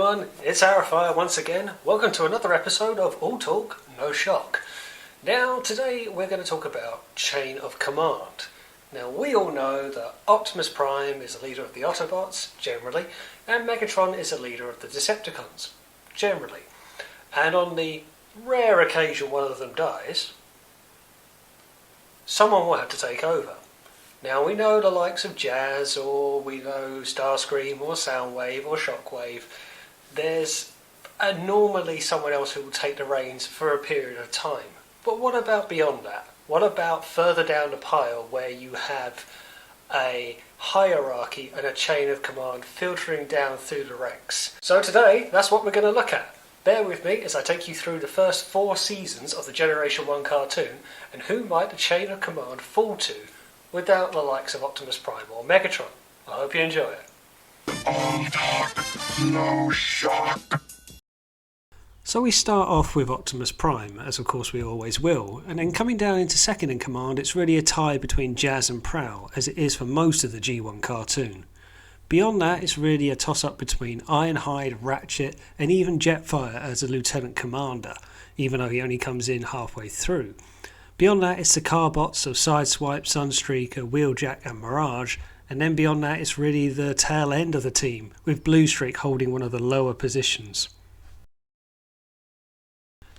everyone, it's Arafire once again. Welcome to another episode of All Talk, No Shock. Now, today we're going to talk about Chain of Command. Now, we all know that Optimus Prime is a leader of the Autobots, generally, and Megatron is a leader of the Decepticons, generally. And on the rare occasion one of them dies, someone will have to take over. Now, we know the likes of Jazz, or we know Starscream, or Soundwave, or Shockwave. There's normally someone else who will take the reins for a period of time. But what about beyond that? What about further down the pile where you have a hierarchy and a chain of command filtering down through the ranks? So today, that's what we're going to look at. Bear with me as I take you through the first 4 seasons of the Generation 1 cartoon and who might the chain of command fall to without the likes of Optimus Prime or Megatron. I hope you enjoy it. All talk, no shock. So we start off with Optimus Prime, as of course we always will, and then coming down into second in command, it's really a tie between Jazz and Prowl, as it is for most of the G1 cartoon. Beyond that, it's really a toss-up between Ironhide, Ratchet, and even Jetfire as a Lieutenant Commander, even though he only comes in halfway through. Beyond that, it's the Carbots of Sideswipe, Sunstreaker, Wheeljack and Mirage, and then beyond that, it's really the tail end of the team, with Bluestreak holding one of the lower positions.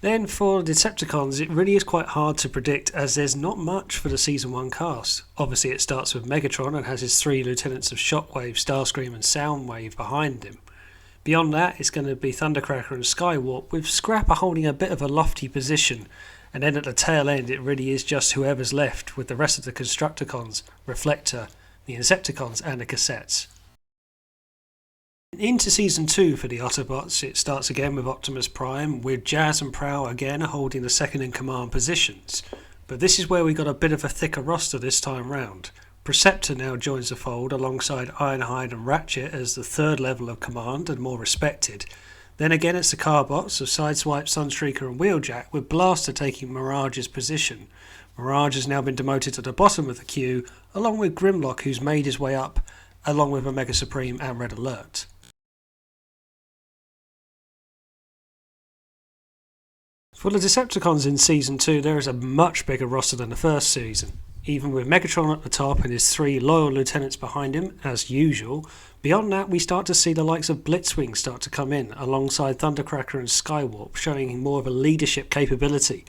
Then for Decepticons, it really is quite hard to predict as there's not much for the Season 1 cast. Obviously it starts with Megatron and has his 3 lieutenants of Shockwave, Starscream and Soundwave behind him. Beyond that, it's going to be Thundercracker and Skywarp, with Scrapper holding a bit of a lofty position. And then at the tail end, it really is just whoever's left, with the rest of the Constructicons, Reflector, the Insecticons and the Cassettes. Into Season 2 for the Autobots, it starts again with Optimus Prime, with Jazz and Prowl again holding the second in command positions. But this is where we got a bit of a thicker roster this time round. Perceptor now joins the fold alongside Ironhide and Ratchet as the third level of command and more respected. Then again it's the Carbots of Sideswipe, Sunstreaker and Wheeljack, with Blaster taking Mirage's position. Mirage has now been demoted to the bottom of the queue, along with Grimlock, who's made his way up, along with Omega Supreme and Red Alert. For the Decepticons in Season 2, there is a much bigger roster than the first season. Even with Megatron at the top and his 3 loyal lieutenants behind him, as usual. Beyond that, we start to see the likes of Blitzwing start to come in, alongside Thundercracker and Skywarp, showing more of a leadership capability.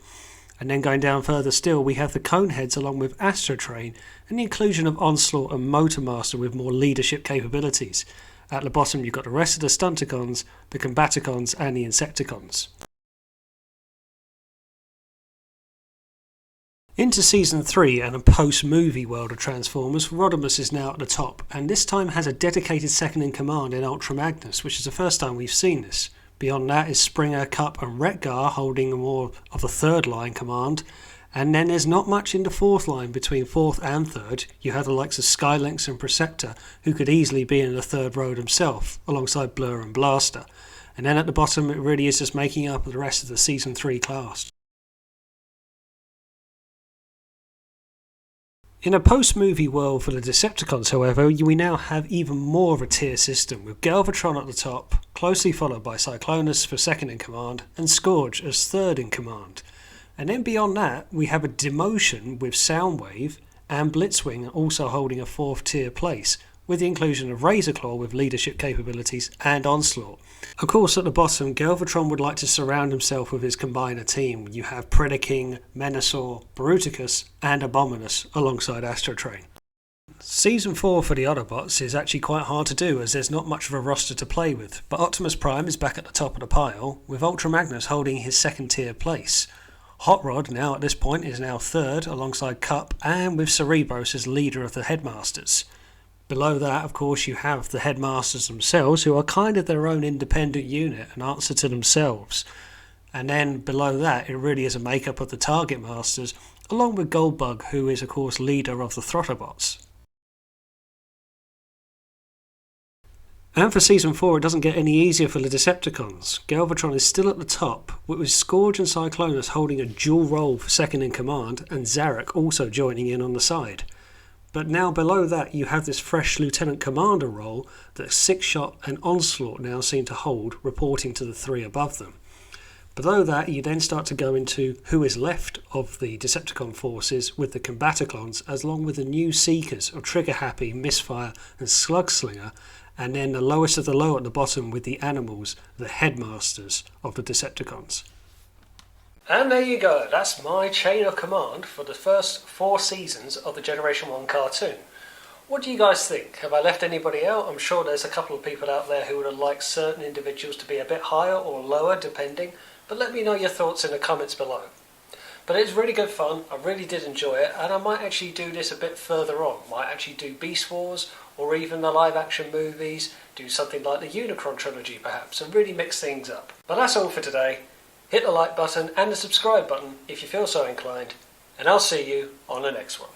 And then going down further still, we have the Coneheads along with Astrotrain, and the inclusion of Onslaught and Motormaster with more leadership capabilities. At the bottom, you've got the rest of the Stunticons, the Combaticons, and the Insecticons. Into Season 3 and a post-movie world of Transformers, Rodimus is now at the top, and this time has a dedicated second in command in Ultra Magnus, which is the first time we've seen this. Beyond that is Springer, Cup and Retgar holding more of the third line command, and then there's not much in the fourth line between fourth and third. You have the likes of Skylynx and Perceptor, who could easily be in the third row himself, alongside Blur and Blaster. And then at the bottom it really is just making up the rest of the Season 3 cast. In a post-movie world for the Decepticons, however, we now have even more of a tier system, with Galvatron at the top, closely followed by Cyclonus for second in command, and Scourge as third in command. And then beyond that, we have a demotion with Soundwave and Blitzwing also holding a 4th tier place, with the inclusion of Razorclaw with leadership capabilities and Onslaught. Of course, at the bottom, Galvatron would like to surround himself with his combiner team. You have Predaking, Menasor, Bruticus and Abominus alongside Astrotrain. Season 4 for the Autobots is actually quite hard to do as there's not much of a roster to play with, but Optimus Prime is back at the top of the pile, with Ultra Magnus holding his 2nd tier place. Hot Rod now at this point is now 3rd alongside Cup and with Cerebros as leader of the Headmasters. Below that, of course, you have the Headmasters themselves, who are kind of their own independent unit and answer to themselves. And then below that, it really is a make-up of the Target Masters, along with Goldbug, who is, of course, leader of the Autobots. And for Season 4, it doesn't get any easier for the Decepticons. Galvatron is still at the top, with Scourge and Cyclonus holding a dual role for second in command, and Zarek also joining in on the side. But now below that you have this fresh Lieutenant Commander role that Six Shot and Onslaught now seem to hold, reporting to the three above them. Below that you then start to go into who is left of the Decepticon forces with the Combaticons, along with the new Seekers of Trigger Happy, Misfire and Slugslinger, and then the lowest of the low at the bottom with the Animals, the headmasters of the Decepticons. And there you go, that's my chain of command for the first 4 seasons of the Generation 1 cartoon. What do you guys think? Have I left anybody out? I'm sure there's a couple of people out there who would have liked certain individuals to be a bit higher or lower, depending, but let me know your thoughts in the comments below. But it's really good fun, I really did enjoy it, and I might actually do this a bit further on. Might actually do Beast Wars, or even the live action movies, do something like the Unicron trilogy perhaps, and really mix things up. But that's all for today. Hit the like button and the subscribe button if you feel so inclined, and I'll see you on the next one.